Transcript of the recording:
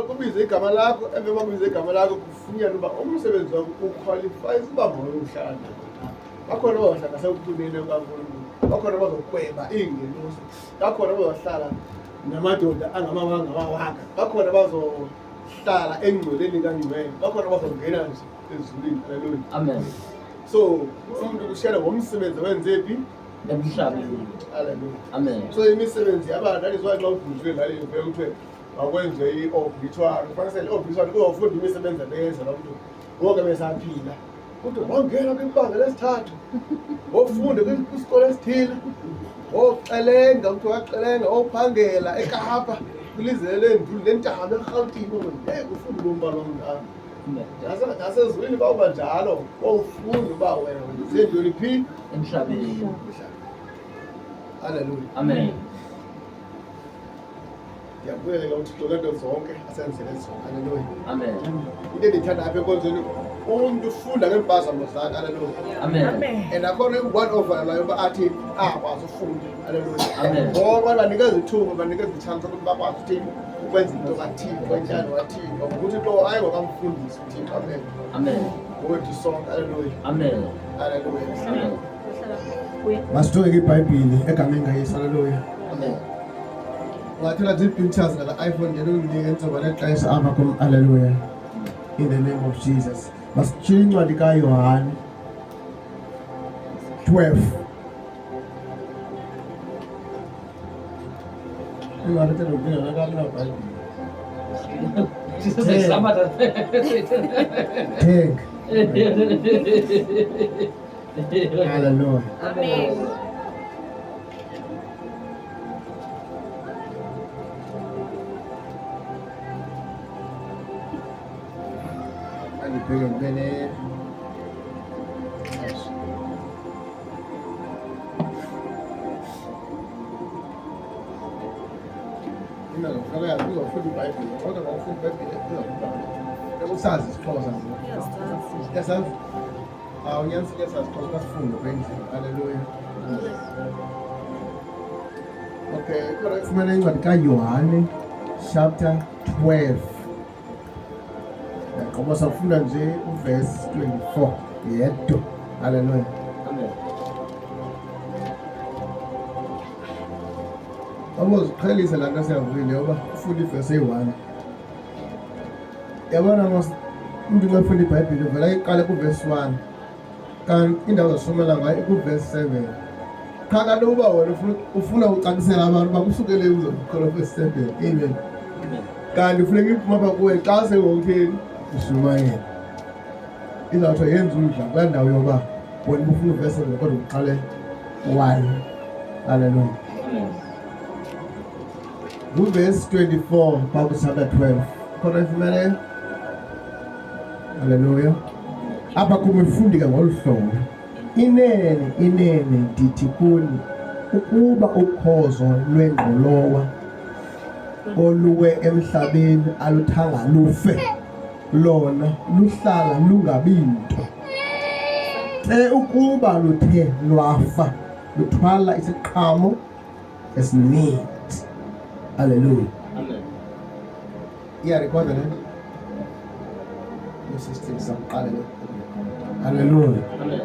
kubize igama lakho, emva kokubiza igama lakho kufunyanwe uba umsebenzi wakho uqualifies uba ngoyohlala. Bakhona abazohlala sekuthuneni kaNkulunkulu, bakhona abazokweba iy'ngelosi, bakhona abazohlala namadoda angamawanga, bakhona abazohlala engcweleni kaNgcwele, bakhona abazongena nje ezulwini. Haleluya. Amen. So umuntu kushiyana ngomsebenzi wenzephi emhlabeni. Haleluya. Amen. So imisebenzi yabantu that is why xa uduzwe ngale vele kuthiwe akwenze i-obituary. Kufanele i-obituary uzofunda imisebenzi abeyenza lo muntu wonke besaphila. Kodwa wangena kwibanga lesithathu, wofunda kwisikole esithile, woxelenga, kuthiwa waxelenga, wophangela eKapa, kwilizwe lenduli lentaba eRhawutini. Hey, ufunda umbala omngaka. Nasezulwini bawuba njalo, wofunda uba wena zendlweni phi Emhlabeni. Haleluya. Amen. Ndiyabuyelela uThixo ngento zonke asenzele zona. Haleluya. Amen. Into endiyithanda apha enkonzweni, umuntu ufunda ngeempazamo zakhe. Haleluya. Amen. And akhona one ovalelayo uba athi akwazi ufunda. Haleluya. Amen. Ngoba banikeza ithuba, banikeza itshansi ukuthi bakwazi uthini ukwenza into kaThixo, kwenjani waThixo. Ukuthi into hayi ngokamfundisi uThixo. Amen. Amen. Ngowethu sonke. Haleluya. Amen. Haleluya. Amen. Masithole iBhayibhile egameni kaYesu. Haleluya. Amen. Ungathola zii-pictures ngala iPhone nje unginike nzoba nexesha apha kum. Haleluya. In the name of Jesus. Masitshile incwadi kaYohane 12. Ingathi ndikubina nakabina iBhayibhile. Jesus is Sabbath. Take. Hallelujah. Amen. Andibheke ngibene mina ngifaka yazi uzofunda iBhayibhile, kodwa ngokufunda iBhayibhile uzokubhala. Usazi isiXhosa. Yasazi? Unyanisile sazi isiXhosa sifunde kwendlela. Haleluya. Okay, kodwa ifumene incwadi kaYohane chapter 12. Ngoba safunda nje uverse 24 yedwa. Haleluya. Amen. Abaziqhelisa la nto siyavile yoba ufunda iverse eyi-1. Yabona umuntu xa ufunda iBhayibhile uvela iqale kuverse 1, kanti indawo zasomela ngayo ikuverse 7. Qha kaloku uba wena ufuna ucacisela abantu uba kusukele uzokukhola verse 7. Amen. Kanti funeka iphuma apha kuwe xa sengokutheni ushumayela. Izawuthi yenza umdla kulaa ndawo yoba wena ufuna uverse 7 kodwa uqale 1. Haleluya. Verse 24 Bible chapter 12. Khona ifumene. Haleluya. Apha kumifundika ngolu hlobo. Inene ndithi kuni ukuba ukhozo lwengqolowa oluwe emhlabeni aluthanga lufe, lona luhlala lungabi nto. Ukuba luthe lwafa luthwala isiqhamo esininzi. Haleluya. Amen. Iyarekhoda le nto? Isystem saqala le. Haleluya. Amen.